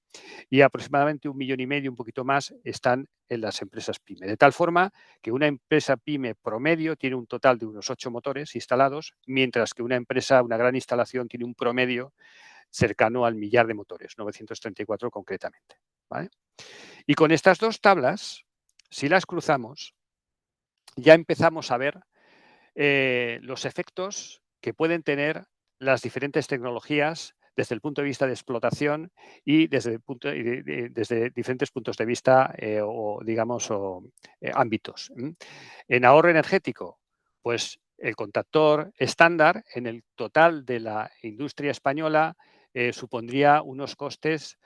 y aproximadamente 1,5 millones, un poquito más, están en las empresas PYME. De tal forma que una empresa PYME promedio tiene un total de unos 8 motores instalados, mientras que una gran instalación tiene un promedio cercano al millar de motores, 934 concretamente, ¿vale? Y con estas 2 tablas, si las cruzamos, ya empezamos a ver los efectos que pueden tener las diferentes tecnologías desde el punto de vista de explotación y desde diferentes puntos de vista ámbitos. En ahorro energético, pues el contactor estándar en el total de la industria española supondría unos costes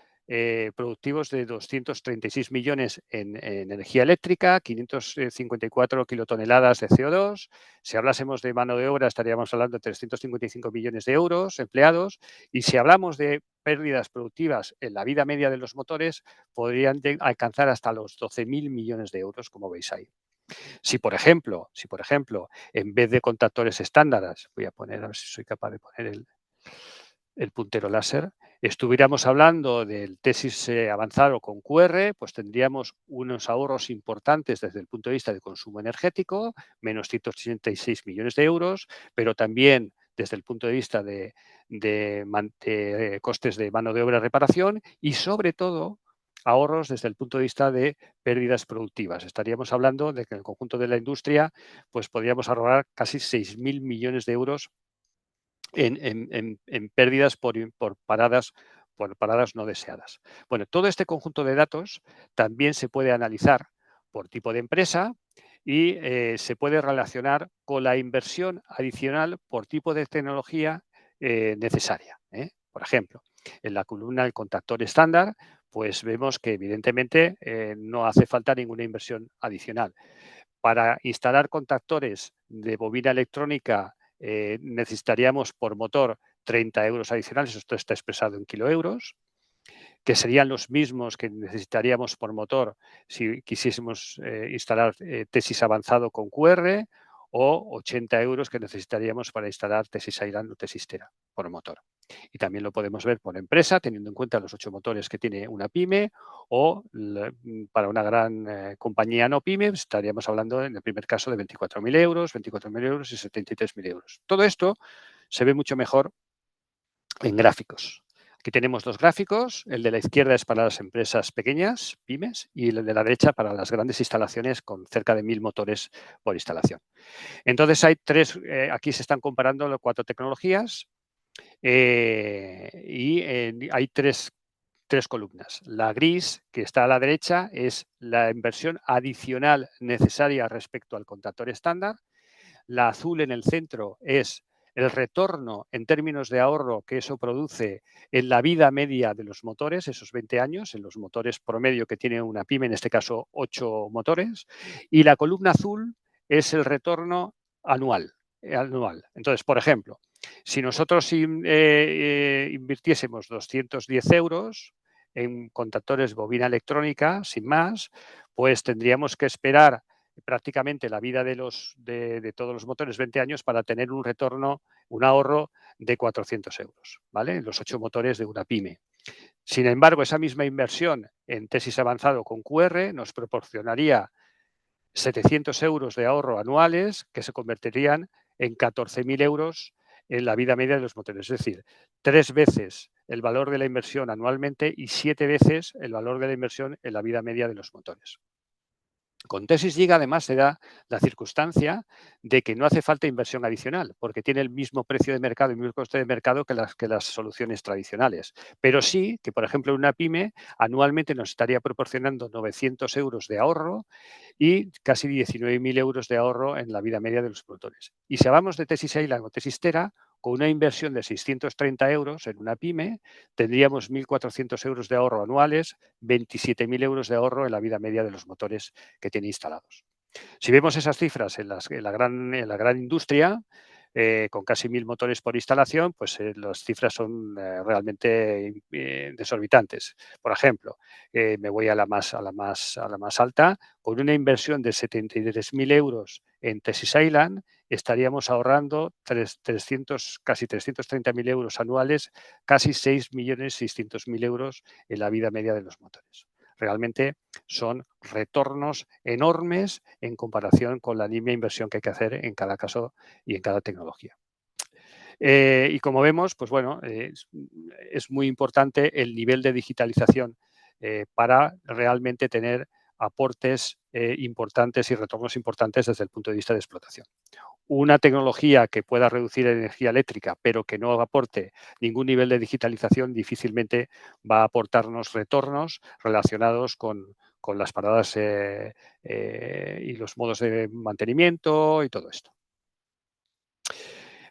productivos de 236 millones en energía eléctrica, 554 kilotoneladas de CO2. Si hablásemos de mano de obra, estaríamos hablando de 355 millones de euros empleados. Y si hablamos de pérdidas productivas en la vida media de los motores, podrían alcanzar hasta los 12.000 millones de euros, como veis ahí. Si, por ejemplo, en vez de contactores estándares, voy a poner, a ver si soy capaz de poner el puntero láser, estuviéramos hablando del tesis avanzado con QR, pues tendríamos unos ahorros importantes desde el punto de vista de consumo energético, menos 186 millones de euros, pero también desde el punto de vista de costes de mano de obra y reparación y, sobre todo, ahorros desde el punto de vista de pérdidas productivas. Estaríamos hablando de que en el conjunto de la industria pues podríamos ahorrar casi 6.000 millones de euros en pérdidas por paradas no deseadas. Bueno, todo este conjunto de datos también se puede analizar por tipo de empresa y se puede relacionar con la inversión adicional por tipo de tecnología necesaria. Por ejemplo, en la columna del contactor estándar, pues vemos que evidentemente no hace falta ninguna inversión adicional. para instalar contactores de bobina electrónica necesitaríamos por motor 30 euros adicionales, esto está expresado en kiloeuros, que serían los mismos que necesitaríamos por motor si quisiésemos instalar Tesis avanzado con QR, o 80 euros que necesitaríamos para instalar Tesis Island o Tesis Tera por motor. Y también lo podemos ver por empresa, teniendo en cuenta los 8 motores que tiene una pyme, o para una gran compañía no pyme, estaríamos hablando en el primer caso de 24.000 euros, 24.000 euros y 73.000 euros. Todo esto se ve mucho mejor en gráficos. Aquí tenemos dos gráficos, el de la izquierda es para las empresas pequeñas, pymes, y el de la derecha para las grandes instalaciones con cerca de 1.000 motores por instalación. Entonces hay tres, aquí se están comparando las 4 tecnologías y hay tres columnas. La gris, que está a la derecha, es la inversión adicional necesaria respecto al contactor estándar. La azul en el centro es el retorno en términos de ahorro que eso produce en la vida media de los motores, esos 20 años, en los motores promedio que tiene una pyme, en este caso 8 motores. Y la columna azul es el retorno anual. Entonces, por ejemplo, si nosotros invirtiésemos 210 euros en contactores bobina electrónica, sin más, pues tendríamos que esperar prácticamente la vida de todos los motores 20 años para tener un retorno, un ahorro de 400 euros, ¿vale? Los 8 motores de una pyme. Sin embargo, esa misma inversión en Tesis avanzado con QR nos proporcionaría 700 euros de ahorro anuales que se convertirían en 14.000 euros en la vida media de los motores. Es decir, 3 veces el valor de la inversión anualmente y 7 veces el valor de la inversión en la vida media de los motores. Con Tesis Giga además se da la circunstancia de que no hace falta inversión adicional porque tiene el mismo precio de mercado y el mismo coste de mercado que las soluciones tradicionales. Pero sí que, por ejemplo, una pyme anualmente nos estaría proporcionando 900 euros de ahorro y casi 19.000 euros de ahorro en la vida media de los motores. Y si hablamos de Tesis Island o Tesis Tera, con una inversión de 630 euros en una pyme, tendríamos 1.400 euros de ahorro anuales, 27.000 euros de ahorro en la vida media de los motores que tiene instalados. Si vemos esas cifras en la gran industria, con casi 1.000 motores por instalación, pues las cifras son realmente desorbitantes. Por ejemplo, me voy a la más alta, con una inversión de 73.000 euros en Tesis Island, estaríamos ahorrando casi 330.000 euros anuales, casi 6.600.000 euros en la vida media de los motores. Realmente son retornos enormes en comparación con la nimia inversión que hay que hacer en cada caso y en cada tecnología. Y como vemos, pues bueno, es muy importante el nivel de digitalización para realmente tener aportes importantes y retornos importantes desde el punto de vista de explotación. Una tecnología que pueda reducir energía eléctrica, pero que no aporte ningún nivel de digitalización, difícilmente va a aportarnos retornos relacionados con las paradas y los modos de mantenimiento y todo esto.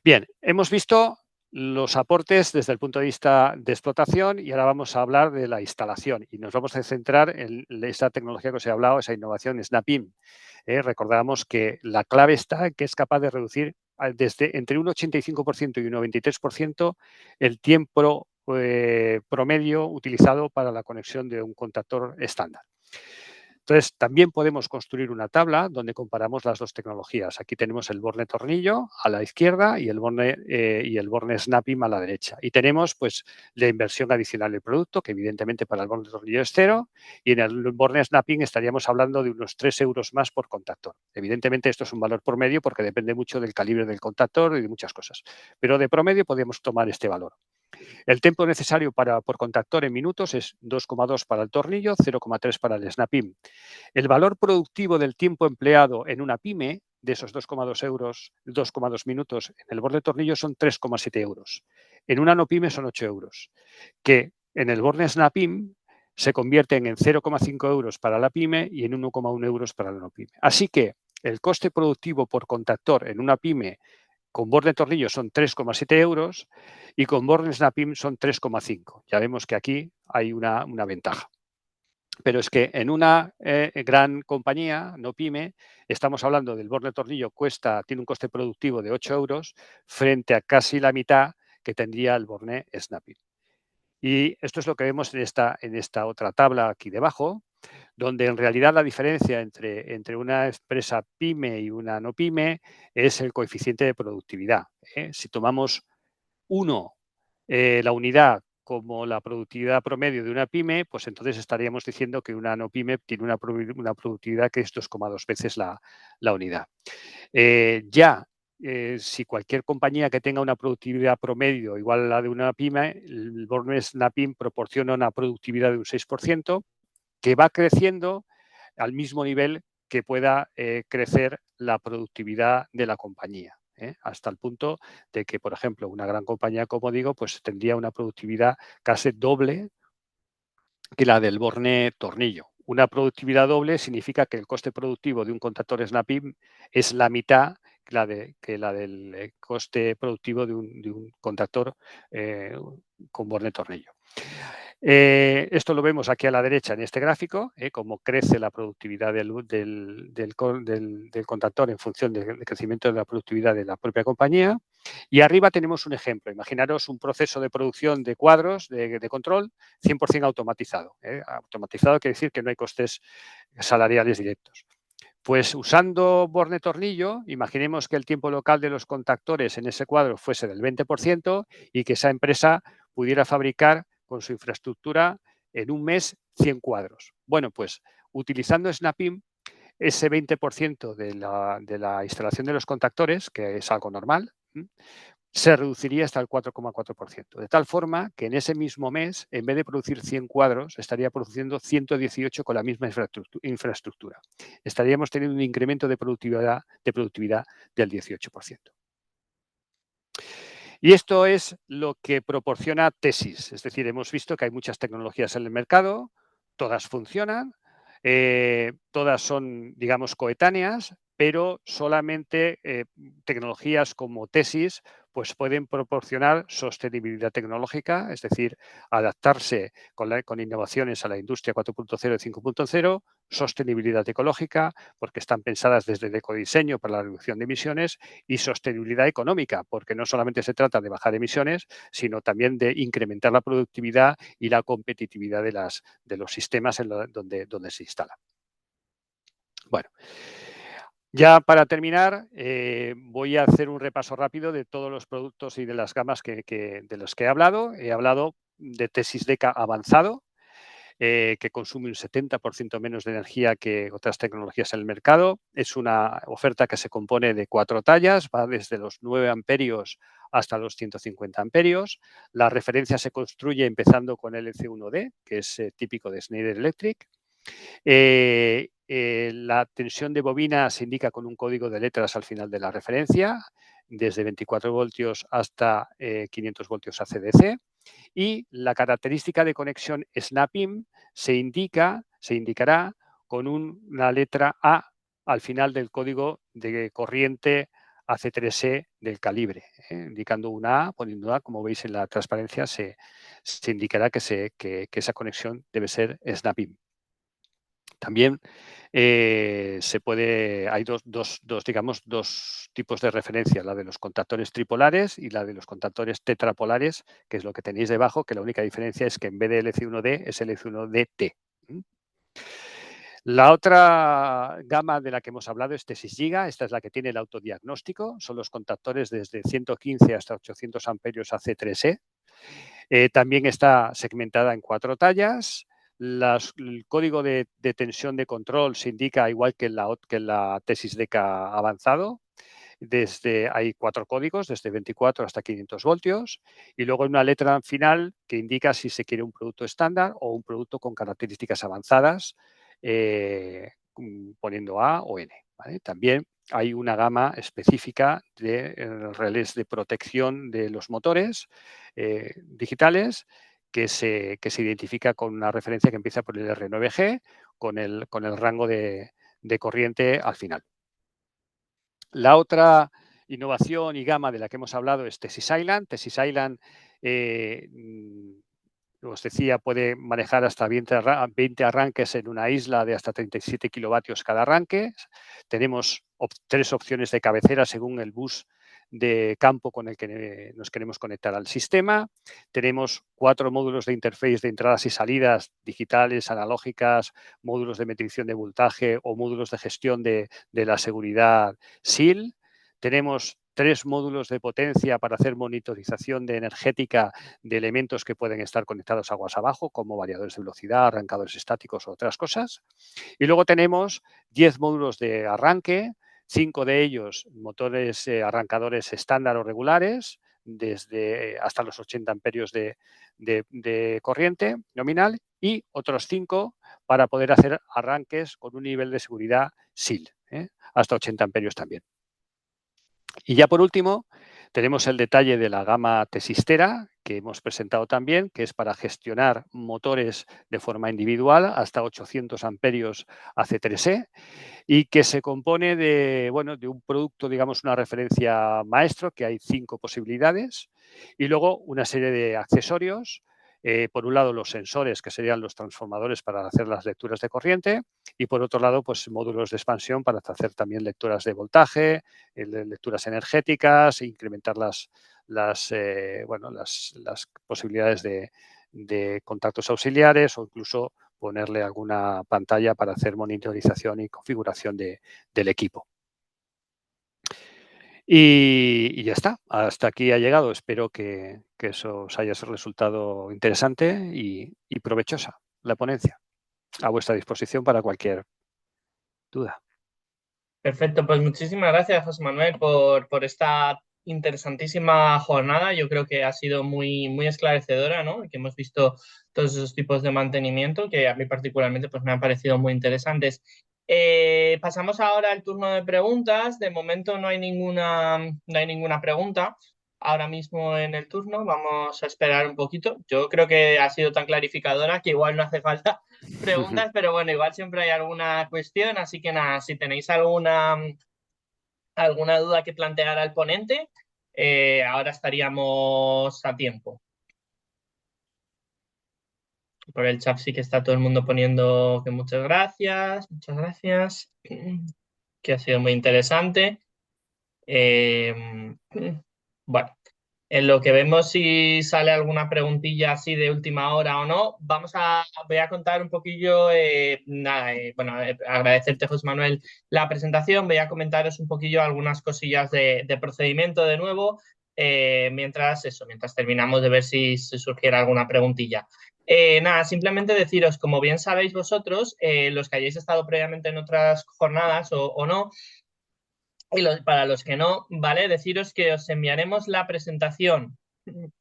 Bien, hemos visto los aportes desde el punto de vista de explotación y ahora vamos a hablar de la instalación y nos vamos a centrar en esa tecnología que os he hablado, esa innovación SnapIn. Recordamos que la clave está en que es capaz de reducir desde entre un 85% y un 93% el tiempo promedio utilizado para la conexión de un contactor estándar. Entonces, también podemos construir una tabla donde comparamos las dos tecnologías. Aquí tenemos el borne tornillo a la izquierda y el borne SnapIn a la derecha. Y tenemos pues la inversión adicional del producto, que evidentemente para el borne tornillo es 0, y en el borne SnapIn estaríamos hablando de unos 3 euros más por contactor. Evidentemente esto es un valor promedio porque depende mucho del calibre del contactor y de muchas cosas. Pero de promedio podemos tomar este valor. El tiempo necesario por contactor en minutos es 2,2 para el tornillo, 0,3 para el SnapIn. El valor productivo del tiempo empleado en una pyme, de esos 2,2 minutos en el borne tornillo son 3,7 euros. En una no pyme son 8 euros, que en el borne SnapIn se convierten en 0,5 euros para la pyme y en 1,1 euros para la no pyme. Así que el coste productivo por contactor en una pyme con borne tornillo son 3,7 euros y con borne SnapIn son 3,5. Ya vemos que aquí hay una ventaja. Pero es que en una gran compañía, no pyme, estamos hablando del borne tornillo tiene un coste productivo de 8 euros frente a casi la mitad que tendría el borne Snap-in. Y esto es lo que vemos en esta otra tabla aquí debajo, donde en realidad la diferencia entre una empresa pyme y una no pyme es el coeficiente de productividad. Si tomamos 1, la unidad como la productividad promedio de una pyme, pues entonces estaríamos diciendo que una no pyme tiene una productividad que es 2,2 veces la unidad. Si cualquier compañía que tenga una productividad promedio igual a la de una pyme, el borne Snap-in proporciona una productividad de un 6%, que va creciendo al mismo nivel que pueda crecer la productividad de la compañía. Hasta el punto de que, por ejemplo, una gran compañía, como digo, pues tendría una productividad casi doble que la del borne tornillo. Una productividad doble significa que el coste productivo de un contactor Snap-in es la mitad que la del coste productivo de un contactor con borne tornillo. Esto lo vemos aquí a la derecha en este gráfico, cómo crece la productividad del contactor en función del crecimiento de la productividad de la propia compañía. Y arriba tenemos un ejemplo. Imaginaros un proceso de producción de cuadros de control 100% automatizado. Automatizado quiere decir que no hay costes salariales directos. Pues usando borne tornillo, imaginemos que el tiempo local de los contactores en ese cuadro fuese del 20% y que esa empresa pudiera fabricar con su infraestructura en un mes 100 cuadros. Bueno, pues utilizando Snap-in, ese 20% de la instalación de los contactores, que es algo normal, se reduciría hasta el 4,4%. De tal forma que en ese mismo mes, en vez de producir 100 cuadros, estaría produciendo 118 con la misma infraestructura. Estaríamos teniendo un incremento de productividad del 18%. Y esto es lo que proporciona Tesis. Es decir, hemos visto que hay muchas tecnologías en el mercado, todas funcionan, todas son, digamos, coetáneas, pero solamente tecnologías como Tesis pues pueden proporcionar sostenibilidad tecnológica, es decir, adaptarse con innovaciones a la industria 4.0 y 5.0, sostenibilidad ecológica, porque están pensadas desde el ecodiseño para la reducción de emisiones, y sostenibilidad económica, porque no solamente se trata de bajar emisiones, sino también de incrementar la productividad y la competitividad de los sistemas donde se instala. Bueno, ya para terminar, voy a hacer un repaso rápido de todos los productos y de las gamas de los que he hablado. He hablado de Tesis Deca avanzado, que consume un 70% menos de energía que otras tecnologías en el mercado. Es una oferta que se compone de 4 tallas, va desde los 9 amperios hasta los 150 amperios. La referencia se construye empezando con el LC1D, que es típico de Schneider Electric. La tensión de bobina se indica con un código de letras al final de la referencia, desde 24 voltios hasta 500 voltios AC/DC. Y la característica de conexión Snap-in se indicará con una letra A al final del código de corriente AC3E del calibre, indicando una A, poniendo A, como veis en la transparencia, se indicará que esa conexión debe ser Snap-in. También hay dos tipos de referencia, la de los contactores tripolares y la de los contactores tetrapolares, que es lo que tenéis debajo, que la única diferencia es que en vez de LC1D es LC1DT. La otra gama de la que hemos hablado es Tesis Giga. Esta es la que tiene el autodiagnóstico. Son los contactores desde 115 hasta 800 amperios AC3E. También está segmentada en 4 tallas. El código de tensión de control se indica igual que en la Tesis Deca avanzado. Hay 4 códigos, desde 24 hasta 500 voltios, y luego una letra final que indica si se quiere un producto estándar o un producto con características avanzadas, poniendo A o N. ¿vale? También hay una gama específica de relés de protección de los motores digitales que se identifica con una referencia que empieza por el R9G con el rango de corriente al final. La otra innovación y gama de la que hemos hablado es Tesis Island. Tesis Island os decía, puede manejar hasta 20 arranques en una isla de hasta 37 kilovatios cada arranque. Tenemos 3 opciones de cabecera según el bus de campo con el que nos queremos conectar al sistema. Tenemos 4 módulos de interface de entradas y salidas digitales, analógicas, módulos de medición de voltaje o módulos de gestión de la seguridad SIL. Tenemos 3 módulos de potencia para hacer monitorización de energética de elementos que pueden estar conectados aguas abajo, como variadores de velocidad, arrancadores estáticos o otras cosas. Y luego tenemos 10 módulos de arranque, 5 de ellos motores arrancadores estándar o regulares, desde hasta los 80 amperios de corriente nominal, y otros 5 para poder hacer arranques con un nivel de seguridad SIL, hasta 80 amperios también. Y ya por último, tenemos el detalle de la gama tesistera que hemos presentado también, que es para gestionar motores de forma individual hasta 800 amperios AC3E y que se compone de, bueno, de un producto, digamos, una referencia maestro, que hay 5 posibilidades, y luego una serie de accesorios. Por un lado, los sensores, que serían los transformadores para hacer las lecturas de corriente, y por otro lado, pues módulos de expansión para hacer también lecturas de voltaje, lecturas energéticas e incrementar las posibilidades de contactos auxiliares o incluso ponerle alguna pantalla para hacer monitorización y configuración del equipo. Y ya está, hasta aquí ha llegado. Espero que eso os haya resultado interesante y provechosa la ponencia. A vuestra disposición para cualquier duda. Perfecto, pues muchísimas gracias, José Manuel, por esta interesantísima jornada. Yo creo que ha sido muy, muy esclarecedora, ¿no? Que hemos visto todos esos tipos de mantenimiento que a mí particularmente pues, me han parecido muy interesantes. Pasamos ahora al turno de preguntas. De momento no hay ninguna pregunta ahora mismo en el turno. Vamos a esperar un poquito. Yo creo que ha sido tan clarificadora que igual no hace falta preguntas, pero bueno, igual siempre hay alguna cuestión, así que nada, si tenéis alguna duda que plantear al ponente, ahora estaríamos a tiempo. Por el chat sí que está todo el mundo poniendo que muchas gracias, que ha sido muy interesante. Bueno, en lo que vemos si sale alguna preguntilla así de última hora o no, voy a contar un poquillo, agradecerte, José Manuel, la presentación, voy a comentaros un poquillo algunas cosillas de procedimiento de nuevo, mientras terminamos de ver si surgiera alguna preguntilla. Simplemente deciros, como bien sabéis vosotros, los que hayáis estado previamente en otras jornadas o no, y para los que no, ¿vale? Deciros que os enviaremos la presentación,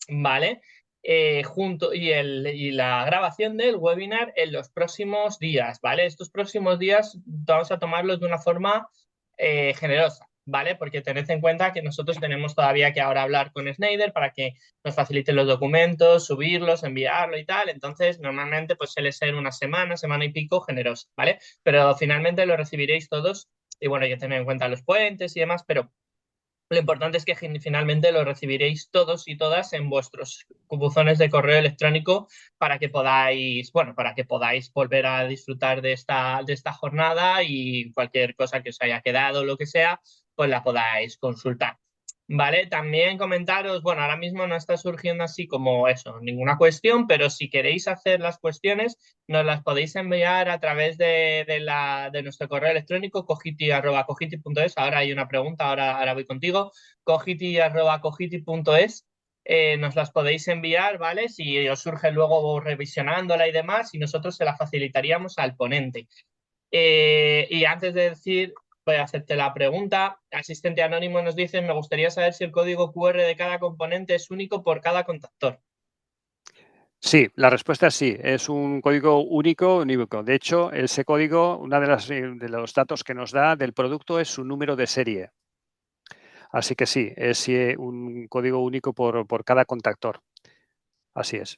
¿vale? Y la grabación del webinar en los próximos días, ¿vale? Estos próximos días vamos a tomarlos de una forma generosa, ¿vale? Porque tened en cuenta que nosotros tenemos todavía que ahora hablar con Schneider para que nos faciliten los documentos, subirlos, enviarlo y tal. Entonces, normalmente pues suele ser una semana y pico generosa, ¿vale? Pero finalmente lo recibiréis todos. Y bueno, hay que tener en cuenta los puentes y demás, pero lo importante es que finalmente lo recibiréis todos y todas en vuestros buzones de correo electrónico para que podáis volver a disfrutar de esta jornada y cualquier cosa que os haya quedado, lo que sea, pues la podáis consultar. ¿Vale? También comentaros, bueno, ahora mismo no está surgiendo así como eso, ninguna cuestión, pero si queréis hacer las cuestiones, nos las podéis enviar a través de nuestro correo electrónico, cogiti@cogiti.es. Ahora hay una pregunta, ahora voy contigo, cogiti@cogiti.es. Nos las podéis enviar, ¿vale? Si os surge luego revisionándola y demás, y nosotros se la facilitaríamos al ponente. Y antes de decir, voy a hacerte la pregunta. Asistente anónimo nos dice, me gustaría saber si el código QR de cada componente es único por cada contactor. Sí, la respuesta es sí, es un código único. De hecho, ese código, uno de los datos que nos da del producto es su número de serie. Así que sí, es un código único por cada contactor. Así es.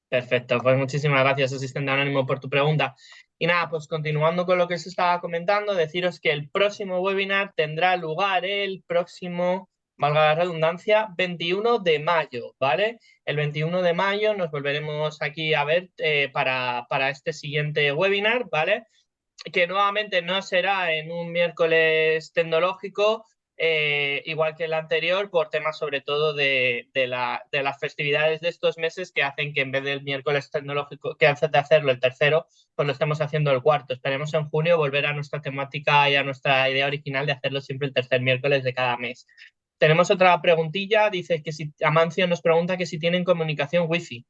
Perfecto, pues muchísimas gracias, asistente anónimo, por tu pregunta. Y nada, pues continuando con lo que se estaba comentando, deciros que el próximo webinar tendrá lugar el próximo valga la redundancia, 21 de mayo, ¿vale? El 21 de mayo nos volveremos aquí a ver para este siguiente webinar, ¿vale? Que nuevamente no será en un miércoles tecnológico, igual que el anterior, por temas sobre todo de las festividades de estos meses que hacen que en vez del miércoles tecnológico, que antes de hacerlo el tercero, pues lo estemos haciendo el cuarto. Esperemos en junio volver a nuestra temática y a nuestra idea original de hacerlo siempre el tercer miércoles de cada mes. Tenemos otra preguntilla, dice que si Amancio nos pregunta que si tienen comunicación wifi.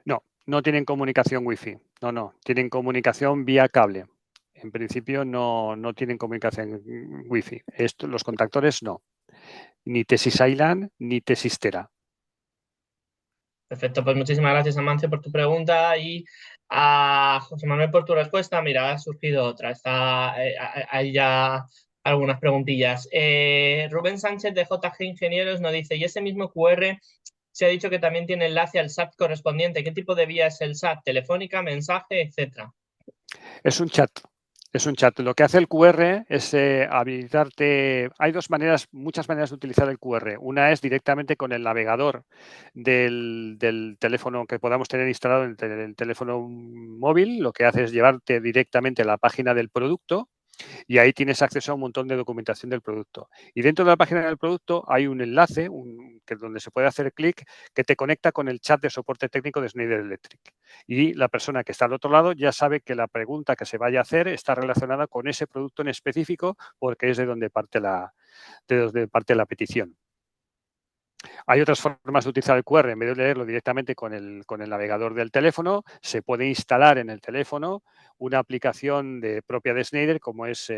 No, no tienen comunicación wifi. No, tienen comunicación vía cable. En principio no tienen comunicación wifi. Los contactores no. Ni Tesis Island ni Tesistera. Perfecto, pues muchísimas gracias, Amancio, por tu pregunta y a José Manuel por tu respuesta. Mira, ha surgido otra, hay ya algunas preguntillas. Rubén Sánchez de JG Ingenieros nos dice, y ese mismo QR se ha dicho que también tiene enlace al SAT correspondiente. ¿Qué tipo de vía es el SAT? ¿Telefónica, mensaje, etcétera? Es un chat. Es un chat. Lo que hace el QR es habilitarte. Hay muchas maneras de utilizar el QR. Una es directamente con el navegador del teléfono que podamos tener instalado en el teléfono móvil. Lo que hace es llevarte directamente a la página del producto y ahí tienes acceso a un montón de documentación del producto. Y dentro de la página del producto hay un enlace donde se puede hacer clic que te conecta con el chat de soporte técnico de Schneider Electric. Y la persona que está al otro lado ya sabe que la pregunta que se vaya a hacer está relacionada con ese producto en específico porque es de donde parte la petición. Hay otras formas de utilizar el QR. En vez de leerlo directamente con el navegador del teléfono, se puede instalar en el teléfono una aplicación propia de Schneider, como es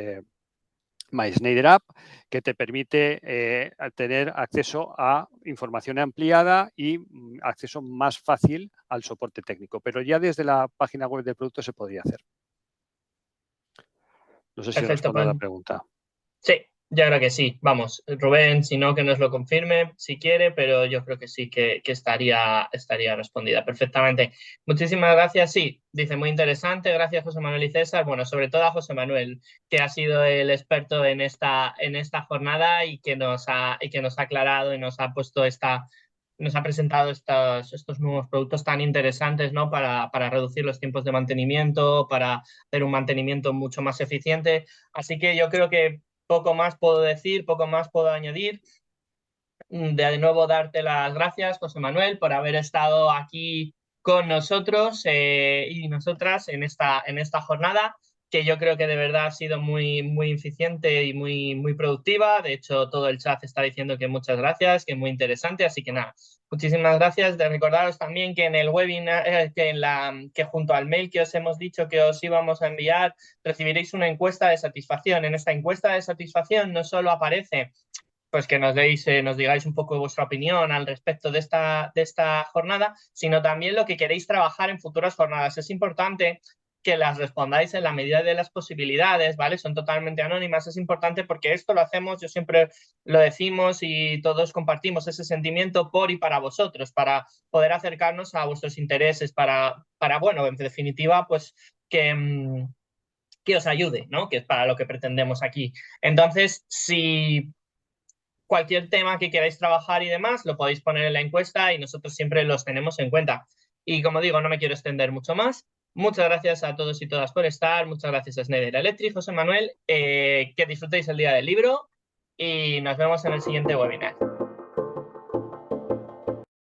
My Schneider App, que te permite tener acceso a información ampliada y acceso más fácil al soporte técnico. Pero ya desde la página web del producto se podría hacer. No sé si Perfecto, respondo a pues la pregunta. sí, yo creo que sí. Vamos, Rubén, si no, que nos lo confirme si quiere, pero yo creo que sí, que estaría respondida perfectamente. Muchísimas gracias. Sí, dice muy interesante. Gracias, José Manuel y César. Bueno, sobre todo a José Manuel, que ha sido el experto en esta jornada y que nos ha aclarado y nos ha puesto nos ha presentado estos nuevos productos tan interesantes, ¿no? Para reducir los tiempos de mantenimiento, para hacer un mantenimiento mucho más eficiente. Así que yo creo que poco más puedo decir, poco más puedo añadir. De nuevo, darte las gracias, José Manuel, por haber estado aquí con nosotros y nosotras en esta jornada, que yo creo que de verdad ha sido muy, muy eficiente y muy productiva. De hecho, todo el chat está diciendo que muchas gracias, que es muy interesante. Así que nada, muchísimas gracias. De recordaros también que en el webinar, que junto al mail que os hemos dicho que os íbamos a enviar, recibiréis una encuesta de satisfacción. En esta encuesta de satisfacción no solo aparece pues que nos digáis un poco vuestra opinión al respecto de esta jornada, sino también lo que queréis trabajar en futuras jornadas. Es importante que las respondáis en la medida de las posibilidades, ¿vale? Son totalmente anónimas, es importante porque esto lo hacemos, yo siempre lo decimos y todos compartimos ese sentimiento por y para vosotros, para poder acercarnos a vuestros intereses, para bueno, en definitiva, pues que os ayude, ¿no? Que es para lo que pretendemos aquí. Entonces, si cualquier tema que queráis trabajar y demás, lo podéis poner en la encuesta y nosotros siempre los tenemos en cuenta. Y como digo, no me quiero extender mucho más. Muchas gracias a todos y todas por estar. Muchas gracias a Schneider Electric, José Manuel. Que disfrutéis el día del libro y nos vemos en el siguiente webinar.